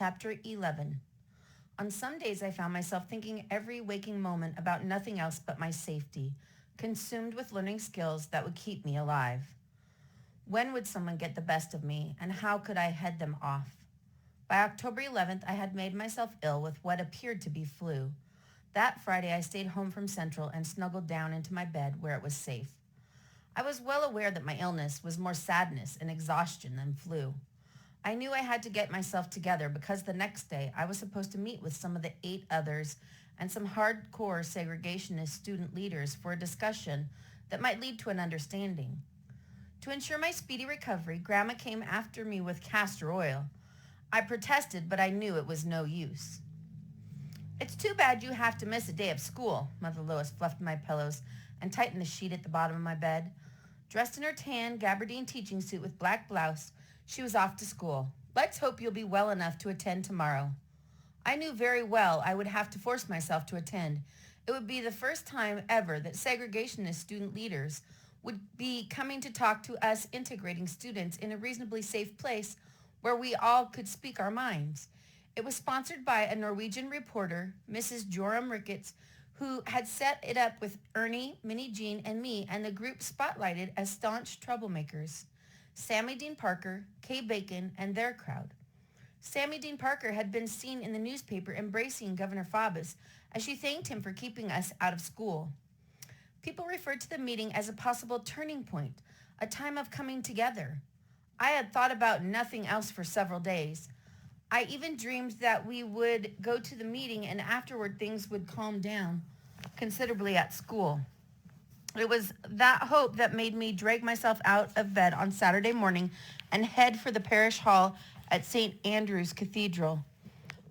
Chapter 11. On some days I found myself thinking every waking moment about nothing else but my safety, consumed with learning skills that would keep me alive. When would someone get the best of me, and how could I head them off? By October 11th, I had made myself ill with what appeared to be flu. That Friday, I stayed home from Central and snuggled down into my bed where it was safe. I was well aware that my illness was more sadness and exhaustion than flu. I knew I had to get myself together because the next day I was supposed to meet with some of the 8 others and some hardcore segregationist student leaders for a discussion that might lead to an understanding. To ensure my speedy recovery, Grandma came after me with castor oil. I protested, but I knew it was no use. It's too bad you have to miss a day of school, Mother Lois fluffed my pillows and tightened the sheet at the bottom of my bed. Dressed in her tan gabardine teaching suit with black blouse, she was off to school. Let's hope you'll be well enough to attend tomorrow. I knew very well I would have to force myself to attend. It would be the first time ever that segregationist student leaders would be coming to talk to us integrating students in a reasonably safe place where we all could speak our minds. It was sponsored by a Norwegian reporter, Mrs. Joram Ricketts, who had set it up with Ernie, Minnie Jean, and me, and the group spotlighted as staunch troublemakers. Sammy Dean Parker, Kay Bacon, and their crowd. Sammy Dean Parker had been seen in the newspaper embracing Governor Faubus as she thanked him for keeping us out of school. People referred to the meeting as a possible turning point, a time of coming together. I had thought about nothing else for several days. I even dreamed that we would go to the meeting and afterward things would calm down considerably at school. It was that hope that made me drag myself out of bed on Saturday morning and head for the parish hall at St. Andrew's Cathedral.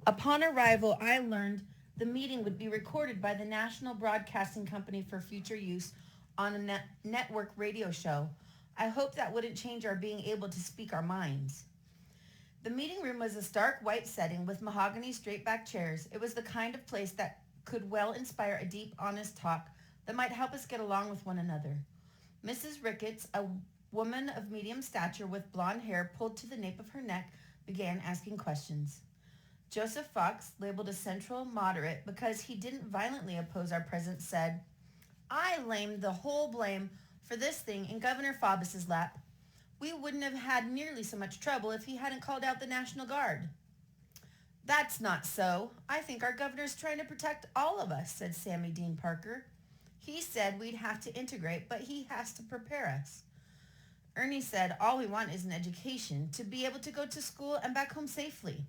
Upon arrival, I learned the meeting would be recorded by the National Broadcasting Company for future use on a network radio show. I hoped that wouldn't change our being able to speak our minds. The meeting room was a stark white setting with mahogany straight-back chairs. It was the kind of place that could well inspire a deep, honest talk that might help us get along with one another. Mrs. Ricketts, a woman of medium stature with blonde hair pulled to the nape of her neck, began asking questions. Joseph Fox, labeled a central moderate because he didn't violently oppose our presence, said, I laid the whole blame for this thing in Governor Faubus's lap. We wouldn't have had nearly so much trouble if he hadn't called out the National Guard. That's not so. I think our governor's trying to protect all of us, said Sammy Dean Parker. He said we'd have to integrate, but he has to prepare us. Ernie said all we want is an education, to be able to go to school and back home safely.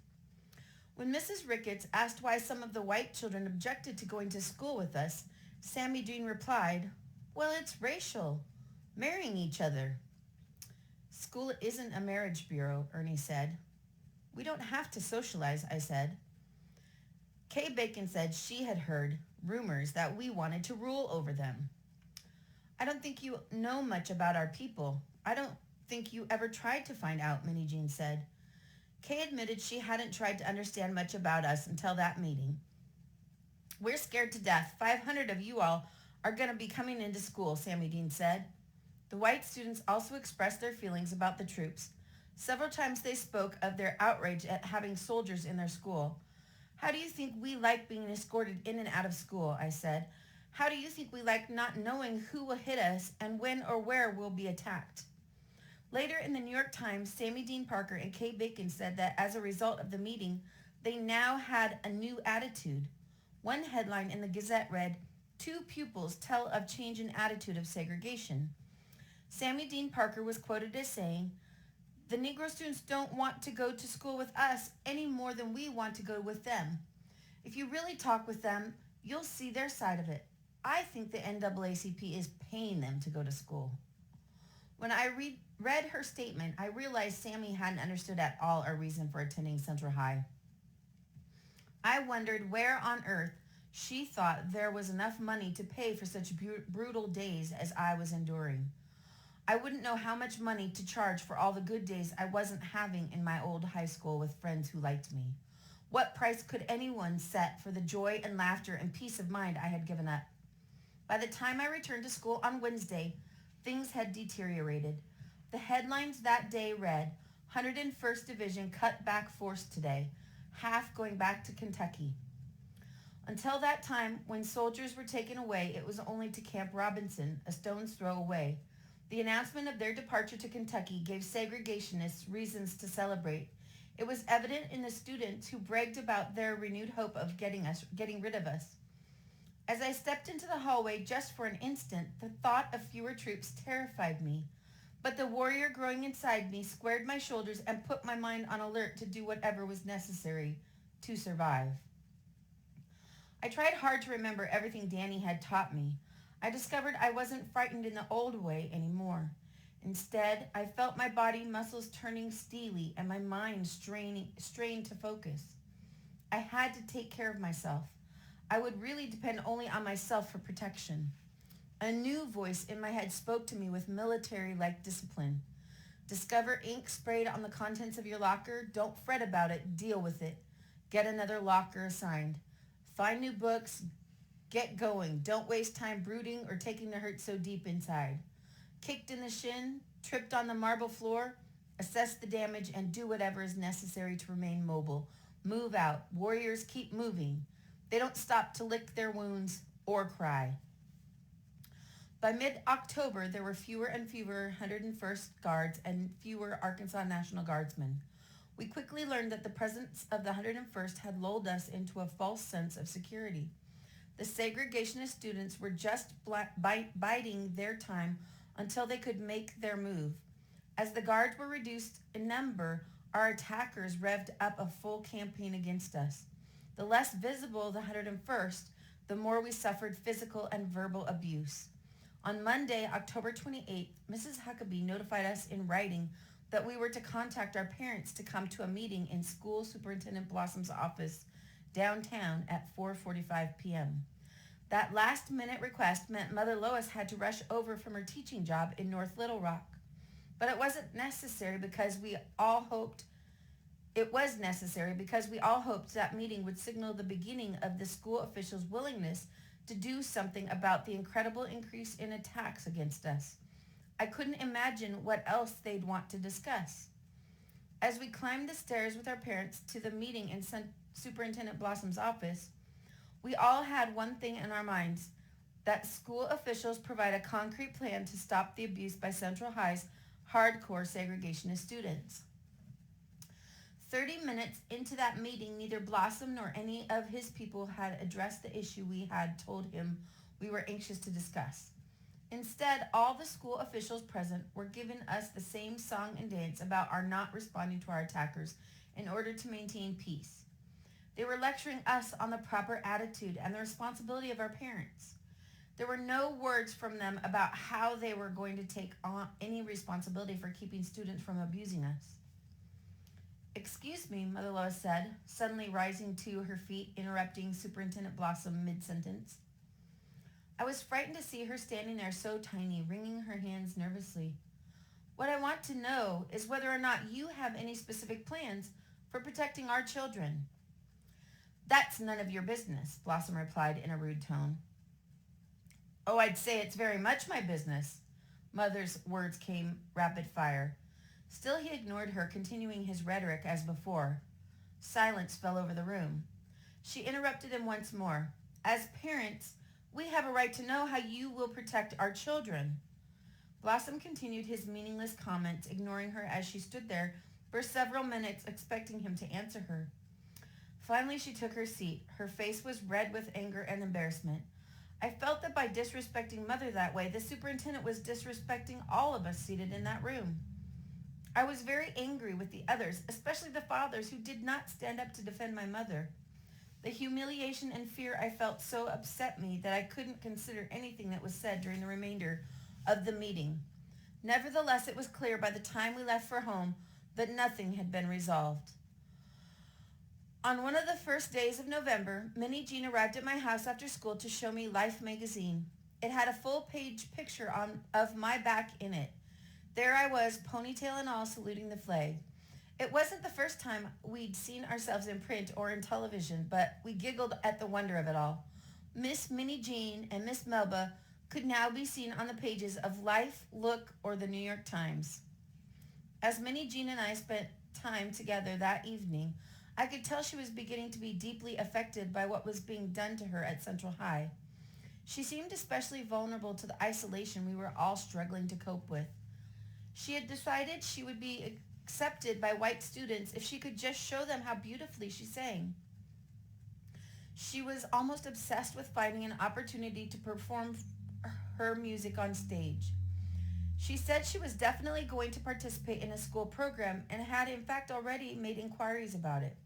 When Mrs. Ricketts asked why some of the white children objected to going to school with us, Sammy Dean replied, well, it's racial. Marrying each other. School isn't a marriage bureau, Ernie said. We don't have to socialize, I said. Kay Bacon said she had heard rumors that we wanted to rule over them. I don't think you know much about our people. I don't think you ever tried to find out, Minnie Jean said. Kay admitted she hadn't tried to understand much about us until that meeting. We're scared to death. 500 of you all are going to be coming into school, Sammy Dean said. The white students also expressed their feelings about the troops. Several times they spoke of their outrage at having soldiers in their school. How do you think we like being escorted in and out of school, I said. How do you think we like not knowing who will hit us and when or where we'll be attacked? Later in the New York Times, Sammy Dean Parker and Kay Bacon said that as a result of the meeting, they now had a new attitude. One headline in the Gazette read, 2 pupils tell of change in attitude of segregation. Sammy Dean Parker was quoted as saying, the Negro students don't want to go to school with us any more than we want to go with them. If you really talk with them, you'll see their side of it. I think the NAACP is paying them to go to school. When I read her statement, I realized Sammy hadn't understood at all our reason for attending Central High. I wondered where on earth she thought there was enough money to pay for such brutal days as I was enduring. I wouldn't know how much money to charge for all the good days I wasn't having in my old high school with friends who liked me. What price could anyone set for the joy and laughter and peace of mind I had given up? By the time I returned to school on Wednesday, things had deteriorated. The headlines that day read, 101st Division cut back force today. half going back to Kentucky. Until that time, when soldiers were taken away, it was only to Camp Robinson, a stone's throw away. The announcement of their departure to Kentucky gave segregationists reasons to celebrate. It was evident in the students who bragged about their renewed hope of getting rid of us. As I stepped into the hallway just for an instant, the thought of fewer troops terrified me. But the warrior growing inside me squared my shoulders and put my mind on alert to do whatever was necessary to survive. I tried hard to remember everything Danny had taught me. I discovered I wasn't frightened in the old way anymore. Instead, I felt my body muscles turning steely and my mind strained to focus. I had to take care of myself. I would really depend only on myself for protection. A new voice in my head spoke to me with military-like discipline. Discover ink sprayed on the contents of your locker? Don't fret about it. Deal with it. Get another locker assigned. Find new books. Get going. Don't waste time brooding or taking the hurt so deep inside. Kicked in the shin, tripped on the marble floor, assess the damage and do whatever is necessary to remain mobile. Move out. Warriors keep moving. They don't stop to lick their wounds or cry. By mid-October, there were fewer and fewer 101st Guards and fewer Arkansas National Guardsmen. We quickly learned that the presence of the 101st had lulled us into a false sense of security. The segregationist students were just biding their time until they could make their move. As the Guards were reduced in number, our attackers revved up a full campaign against us. The less visible the 101st, the more we suffered physical and verbal abuse. On Monday, October 28th, Mrs. Huckabee notified us in writing that we were to contact our parents to come to a meeting in School Superintendent Blossom's office downtown at 4:45 p.m. That last-minute request meant Mother Lois had to rush over from her teaching job in North Little Rock. But it was necessary because we all hoped that meeting would signal the beginning of the school officials' willingness to do something about the incredible increase in attacks against us. I couldn't imagine what else they'd want to discuss. As we climbed the stairs with our parents to the meeting in Superintendent Blossom's office, we all had one thing in our minds, that school officials provide a concrete plan to stop the abuse by Central High's hardcore segregationist students. 30 minutes into that meeting, neither Blossom nor any of his people had addressed the issue we had told him we were anxious to discuss. Instead, all the school officials present were giving us the same song and dance about our not responding to our attackers in order to maintain peace. They were lecturing us on the proper attitude and the responsibility of our parents. There were no words from them about how they were going to take on any responsibility for keeping students from abusing us. "Excuse me," Mother Lois said, suddenly rising to her feet, interrupting Superintendent Blossom mid-sentence. I was frightened to see her standing there so tiny, wringing her hands nervously. "What I want to know is whether or not you have any specific plans for protecting our children." "That's none of your business," Blossom replied in a rude tone. "Oh, I'd say it's very much my business." Mother's words came rapid fire. Still he ignored her, continuing his rhetoric as before. Silence fell over the room. She interrupted him once more. "As parents, we have a right to know how you will protect our children." Blossom continued his meaningless comments, ignoring her as she stood there for several minutes, expecting him to answer her. Finally, she took her seat. Her face was red with anger and embarrassment. I felt that by disrespecting Mother that way, the superintendent was disrespecting all of us seated in that room. I was very angry with the others, especially the fathers who did not stand up to defend my mother. The humiliation and fear I felt so upset me that I couldn't consider anything that was said during the remainder of the meeting. Nevertheless, it was clear by the time we left for home that nothing had been resolved. On one of the first days of November, Minnie Jean arrived at my house after school to show me Life magazine. It had a full-page picture of my back in it. There I was, ponytail and all, saluting the flag. It wasn't the first time we'd seen ourselves in print or in television, but we giggled at the wonder of it all. Miss Minnie Jean and Miss Melba could now be seen on the pages of Life, Look, or the New York Times. As Minnie Jean and I spent time together that evening, I could tell she was beginning to be deeply affected by what was being done to her at Central High. She seemed especially vulnerable to the isolation we were all struggling to cope with. She had decided she would be accepted by white students if she could just show them how beautifully she sang. She was almost obsessed with finding an opportunity to perform her music on stage. She said she was definitely going to participate in a school program and had in fact already made inquiries about it.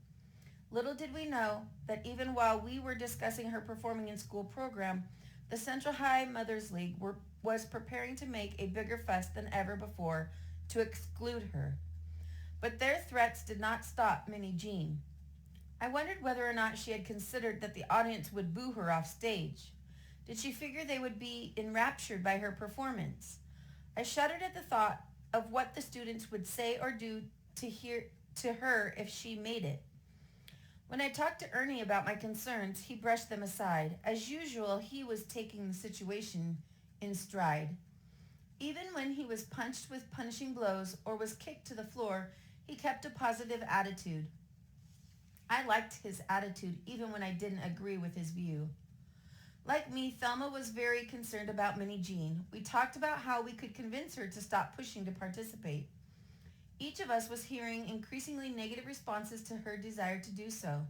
Little did we know that even while we were discussing her performing in school program, the Central High Mothers League was preparing to make a bigger fuss than ever before to exclude her. But their threats did not stop Minnie Jean. I wondered whether or not she had considered that the audience would boo her off stage. Did she figure they would be enraptured by her performance? I shuddered at the thought of what the students would say or do to her if she made it. When I talked to Ernie about my concerns, he brushed them aside. As usual, he was taking the situation in stride. Even when he was punched with punishing blows or was kicked to the floor, he kept a positive attitude. I liked his attitude even when I didn't agree with his view. Like me, Thelma was very concerned about Minnie Jean. We talked about how we could convince her to stop pushing to participate. Each of us was hearing increasingly negative responses to her desire to do so.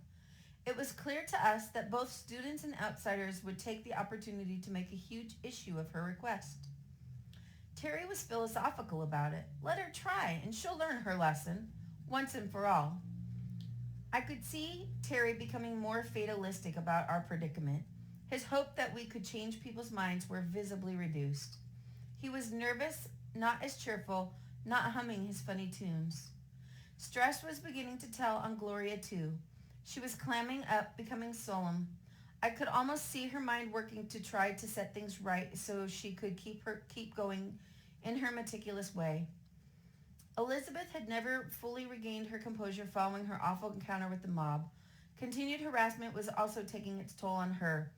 It was clear to us that both students and outsiders would take the opportunity to make a huge issue of her request. Terry was philosophical about it. Let her try, and she'll learn her lesson, once and for all. I could see Terry becoming more fatalistic about our predicament. His hope that we could change people's minds were visibly reduced. He was nervous, not as cheerful, not humming his funny tunes. Stress was beginning to tell on Gloria too. She was clamming up, becoming solemn. I could almost see her mind working to try to set things right so she could keep going in her meticulous way. Elizabeth had never fully regained her composure following her awful encounter with the mob. Continued harassment was also taking its toll on her.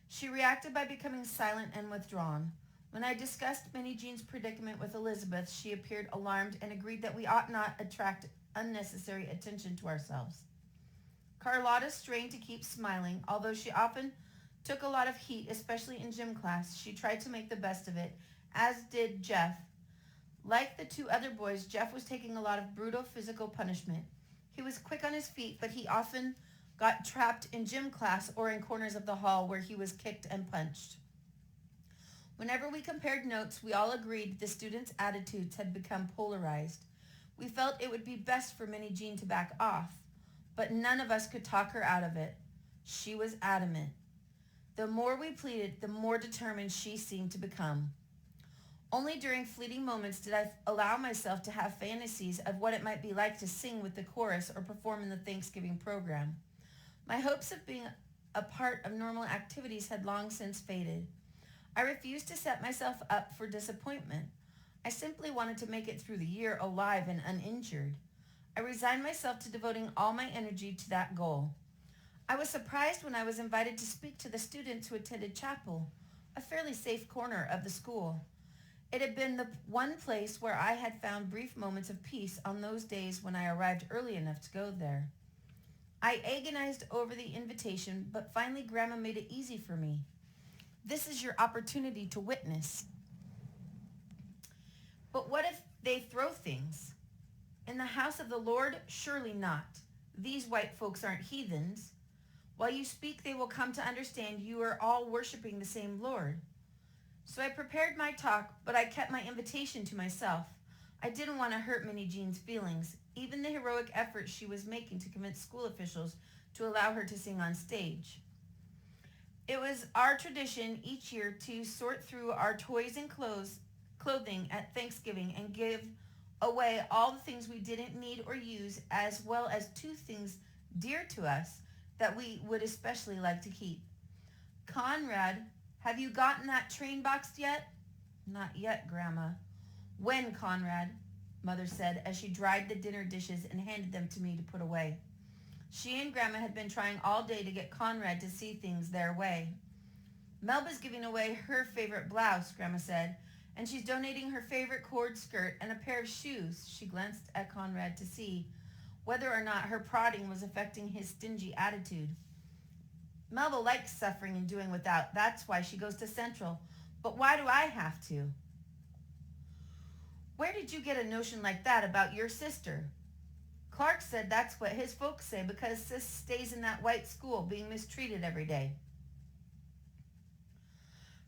She reacted by becoming silent and withdrawn. When I discussed Minnie Jean's predicament with Elizabeth, she appeared alarmed and agreed that we ought not attract unnecessary attention to ourselves. Carlotta strained to keep smiling, although she often took a lot of heat, especially in gym class. She tried to make the best of it, as did Jeff. Like the two other boys, Jeff was taking a lot of brutal physical punishment. He was quick on his feet, but he often got trapped in gym class or in corners of the hall where he was kicked and punched. Whenever we compared notes, we all agreed the students' attitudes had become polarized. We felt it would be best for Minnie Jean to back off, but none of us could talk her out of it. She was adamant. The more we pleaded, the more determined she seemed to become. Only during fleeting moments did I allow myself to have fantasies of what it might be like to sing with the chorus or perform in the Thanksgiving program. My hopes of being a part of normal activities had long since faded. I refused to set myself up for disappointment. I simply wanted to make it through the year alive and uninjured. I resigned myself to devoting all my energy to that goal. I was surprised when I was invited to speak to the students who attended chapel, a fairly safe corner of the school. It had been the one place where I had found brief moments of peace on those days when I arrived early enough to go there. I agonized over the invitation, but finally Grandma made it easy for me. This is your opportunity to witness. But what if they throw things? In the house of the Lord, surely not. These white folks aren't heathens. While you speak, they will come to understand you are all worshiping the same Lord. So I prepared my talk, but I kept my invitation to myself. I didn't want to hurt Minnie Jean's feelings, even the heroic effort she was making to convince school officials to allow her to sing on stage. It was our tradition each year to sort through our toys and clothing at Thanksgiving and give away all the things we didn't need or use, as well as two things dear to us that we would especially like to keep. Conrad, have you gotten that train boxed yet? Not yet, Grandma. When, Conrad? Mother said as she dried the dinner dishes and handed them to me to put away. She and Grandma had been trying all day to get Conrad to see things their way. Melba's giving away her favorite blouse, Grandma said, and she's donating her favorite cord skirt and a pair of shoes. She glanced at Conrad to see whether or not her prodding was affecting his stingy attitude. Melba likes suffering and doing without. That's why she goes to Central. But why do I have to? Where did you get a notion like that about your sister? Clark said that's what his folks say because Sis stays in that white school being mistreated every day.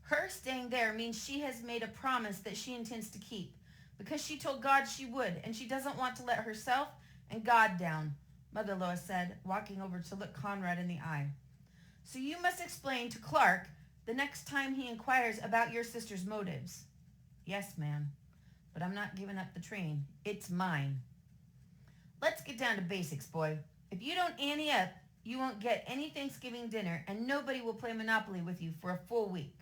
Her staying there means she has made a promise that she intends to keep because she told God she would, and she doesn't want to let herself and God down, Mother Lois said, walking over to look Conrad in the eye. So you must explain to Clark the next time he inquires about your sister's motives. Yes, ma'am, but I'm not giving up the train. It's mine. Let's get down to basics, boy. If you don't ante up, you won't get any Thanksgiving dinner, and nobody will play Monopoly with you for a full week.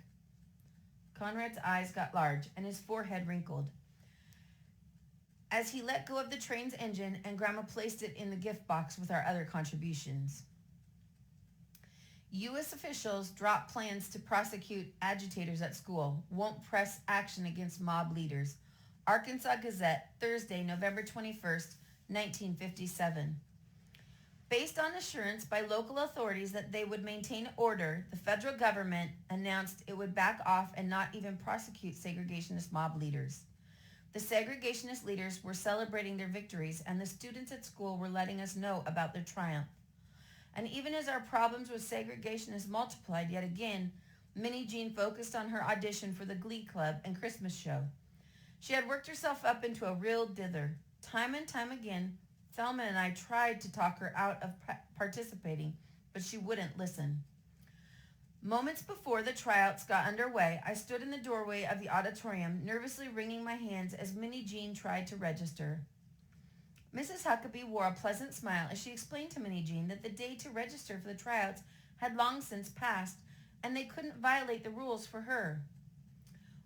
Conrad's eyes got large, and his forehead wrinkled as he let go of the train's engine and Grandma placed it in the gift box with our other contributions. U.S. officials drop plans to prosecute agitators at school, won't press action against mob leaders. Arkansas Gazette, Thursday, November 21st, 1957. Based on assurance by local authorities that they would maintain order, the federal government announced it would back off and not even prosecute segregationist mob leaders. The segregationist leaders were celebrating their victories, and the students at school were letting us know about their triumph. And even as our problems with segregationists multiplied yet again, Minnie Jean focused on her audition for the Glee Club and Christmas show. She had worked herself up into a real dither. Time and time again, Thelma and I tried to talk her out of participating, but she wouldn't listen. Moments before the tryouts got underway, I stood in the doorway of the auditorium, nervously wringing my hands as Minnie Jean tried to register. Mrs. Huckabee wore a pleasant smile as she explained to Minnie Jean that the day to register for the tryouts had long since passed, and they couldn't violate the rules for her.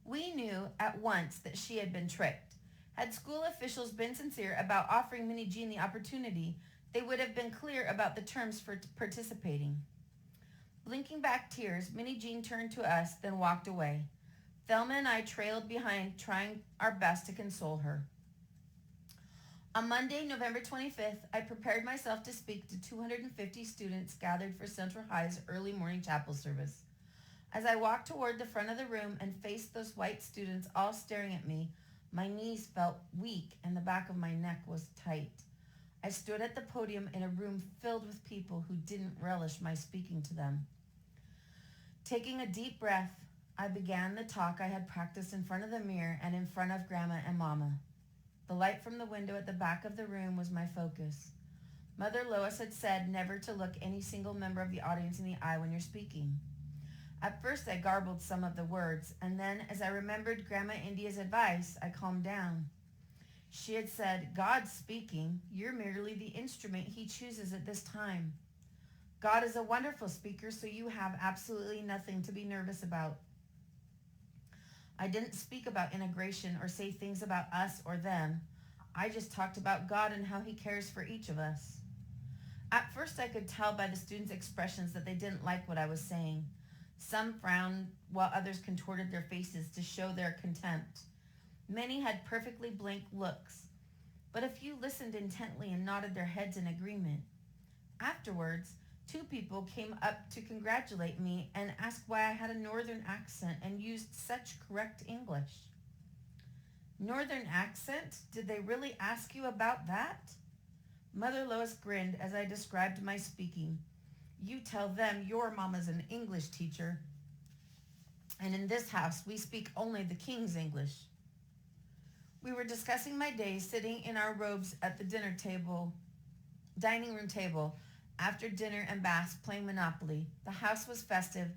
We knew at once that she had been tricked. Had school officials been sincere about offering Minnie Jean the opportunity, they would have been clear about the terms for participating. Blinking back tears, Minnie Jean turned to us, then walked away. Thelma and I trailed behind, trying our best to console her. On Monday, November 25th, I prepared myself to speak to 250 students gathered for Central High's early morning chapel service. As I walked toward the front of the room and faced those white students all staring at me, my knees felt weak and the back of my neck was tight. I stood at the podium in a room filled with people who didn't relish my speaking to them. Taking a deep breath, I began the talk I had practiced in front of the mirror and in front of Grandma and Mama. The light from the window at the back of the room was my focus. Mother Lois had said never to look any single member of the audience in the eye when you're speaking. At first I garbled some of the words, and then as I remembered Grandma India's advice, I calmed down. She had said, "God's speaking. You're merely the instrument he chooses at this time. God is a wonderful speaker, so you have absolutely nothing to be nervous about." I didn't speak about integration or say things about us or them. I just talked about God and how he cares for each of us. At first I could tell by the students' expressions that they didn't like what I was saying. Some frowned while others contorted their faces to show their contempt. Many had perfectly blank looks, but a few listened intently and nodded their heads in agreement. Afterwards, 2 people came up to congratulate me and asked why I had a northern accent and used such correct English. Northern accent? Did they really ask you about that? Mother Lois grinned as I described my speaking. You tell them your mama's an English teacher, and in this house we speak only the King's English. We were discussing my day sitting in our robes at the dining room table, after dinner and baths playing Monopoly. The house was festive,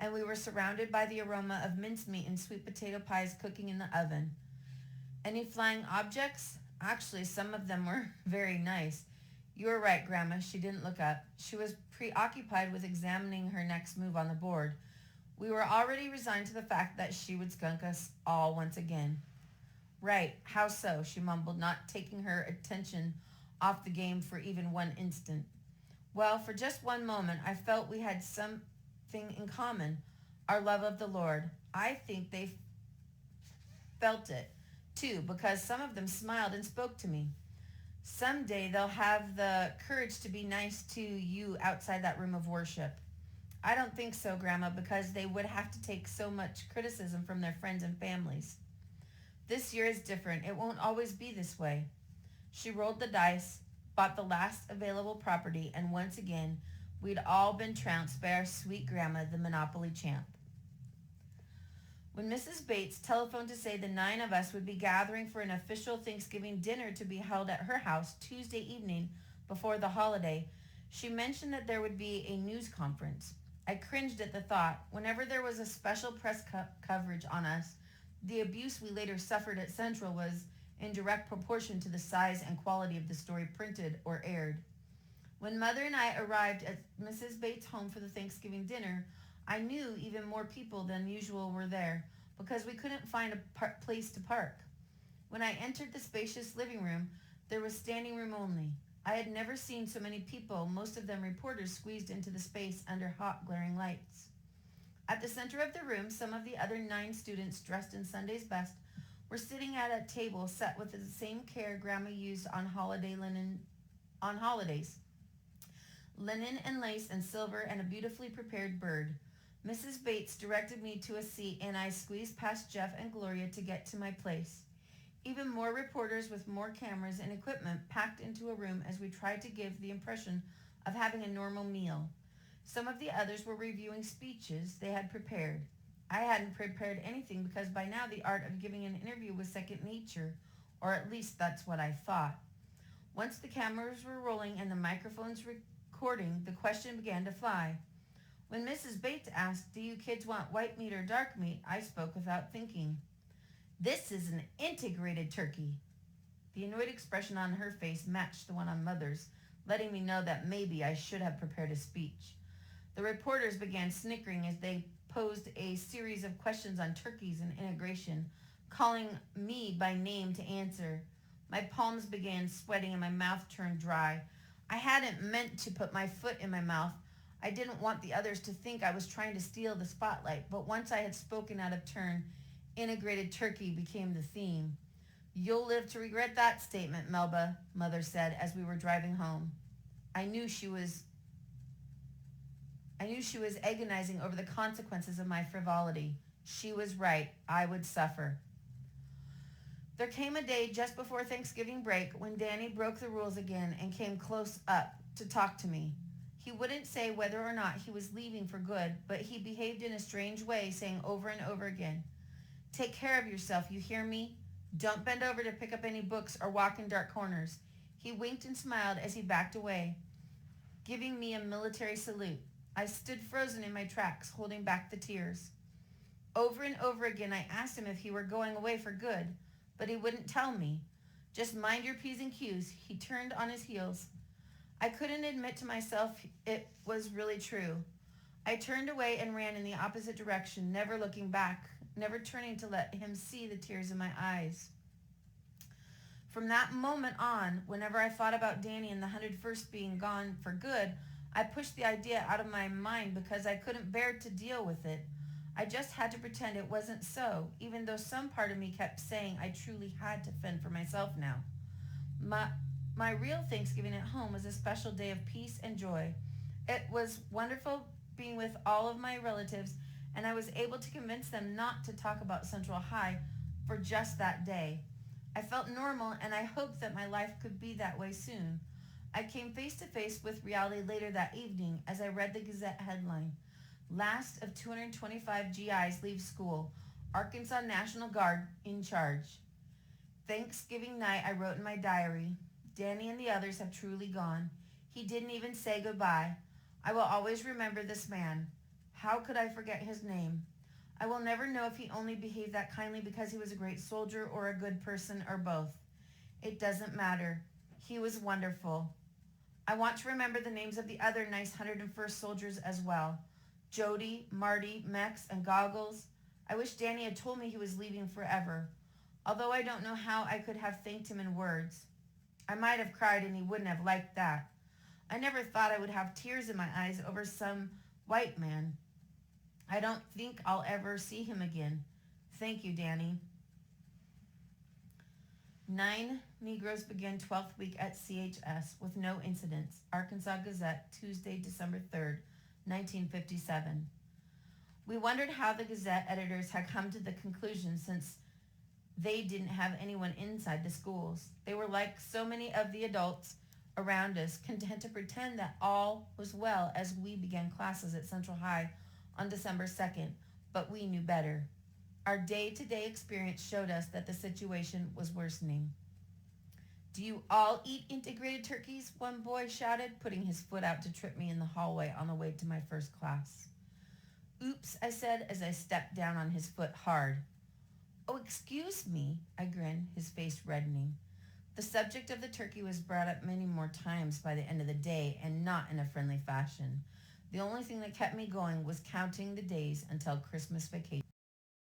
and we were surrounded by the aroma of mincemeat and sweet potato pies cooking in the oven. Any flying objects? Actually, some of them were very nice. You were right, Grandma. She didn't look up. She was preoccupied with examining her next move on the board. We were already resigned to the fact that she would skunk us all once again. Right, how so? She mumbled, not taking her attention off the game for even one instant. Well, for just one moment, I felt we had something in common, our love of the Lord. I think they felt it, too, because some of them smiled and spoke to me. Someday they'll have the courage to be nice to you outside that room of worship. I don't think so, Grandma, because they would have to take so much criticism from their friends and families. This year is different. It won't always be this way. She rolled the dice, bought the last available property, and once again, we'd all been trounced by our sweet grandma, the Monopoly champ. When Mrs. Bates telephoned to say the 9 of us would be gathering for an official Thanksgiving dinner to be held at her house Tuesday evening before the holiday, she mentioned that there would be a news conference. I cringed at the thought. Whenever there was a special press coverage on us, the abuse we later suffered at Central was in direct proportion to the size and quality of the story printed or aired. When Mother and I arrived at Mrs. Bates' home for the Thanksgiving dinner, I knew even more people than usual were there because we couldn't find a place to park. When I entered the spacious living room, there was standing room only. I had never seen so many people, most of them reporters, squeezed into the space under hot, glaring lights. At the center of the room, some of the other 9 students dressed in Sunday's best were sitting at a table set with the same care Grandma used on holidays. Linen and lace and silver and a beautifully prepared bird. Mrs. Bates directed me to a seat and I squeezed past Jeff and Gloria to get to my place. Even more reporters with more cameras and equipment packed into a room as we tried to give the impression of having a normal meal. Some of the others were reviewing speeches they had prepared. I hadn't prepared anything because by now the art of giving an interview was second nature, or at least that's what I thought. Once the cameras were rolling and the microphones recording, the question began to fly. When Mrs. Bates asked, "Do you kids want white meat or dark meat?" I spoke without thinking. "This is an integrated turkey." The annoyed expression on her face matched the one on Mother's, letting me know that maybe I should have prepared a speech. The reporters began snickering as they posed a series of questions on turkeys and integration, calling me by name to answer. My palms began sweating and my mouth turned dry. I hadn't meant to put my foot in my mouth. I didn't want the others to think I was trying to steal the spotlight, but once I had spoken out of turn, integrated turkey became the theme. "You'll live to regret that statement, Melba," Mother said as we were driving home. I knew she was agonizing over the consequences of my frivolity. She was right. I would suffer. There came a day just before Thanksgiving break when Danny broke the rules again and came close up to talk to me. He wouldn't say whether or not he was leaving for good, but he behaved in a strange way, saying over and over again, "Take care of yourself, you hear me? Don't bend over to pick up any books or walk in dark corners." He winked and smiled as he backed away, giving me a military salute. I stood frozen in my tracks, holding back the tears. Over and over again, I asked him if he were going away for good, but he wouldn't tell me. "Just mind your P's and Q's." He turned on his heels. I couldn't admit to myself it was really true. I turned away and ran in the opposite direction, never looking back, never turning to let him see the tears in my eyes. From that moment on, whenever I thought about Danny and the 101st being gone for good, I pushed the idea out of my mind because I couldn't bear to deal with it. I just had to pretend it wasn't so, even though some part of me kept saying I truly had to fend for myself now. My real Thanksgiving at home was a special day of peace and joy. It was wonderful being with all of my relatives, and I was able to convince them not to talk about Central High for just that day. I felt normal, and I hoped that my life could be that way soon. I came face to face with reality later that evening as I read the Gazette headline, "Last of 225 GIs leave school. Arkansas National Guard in charge." Thanksgiving night, I wrote in my diary, "Danny and the others have truly gone. He didn't even say goodbye. I will always remember this man. How could I forget his name? I will never know if he only behaved that kindly because he was a great soldier or a good person or both. It doesn't matter. He was wonderful. I want to remember the names of the other nice 101st soldiers as well. Jody, Marty, Mex, and Goggles. I wish Danny had told me he was leaving forever, although I don't know how I could have thanked him in words. I might have cried and he wouldn't have liked that. I never thought I would have tears in my eyes over some white man. I don't think I'll ever see him again. Thank you, Danny." 9 Negroes begin 12th week at CHS with no incidents. Arkansas Gazette, Tuesday, December 3rd, 1957. We wondered how the Gazette editors had come to the conclusion since they didn't have anyone inside the schools. They were like so many of the adults around us, content to pretend that all was well as we began classes at Central High on December 2nd, but we knew better. Our day-to-day experience showed us that the situation was worsening. "Do you all eat integrated turkeys?" one boy shouted, putting his foot out to trip me in the hallway on the way to my first class. "Oops," I said as I stepped down on his foot hard. "Oh, excuse me," I grinned, his face reddening. The subject of the turkey was brought up many more times by the end of the day, and not in a friendly fashion. The only thing that kept me going was counting the days until Christmas vacation.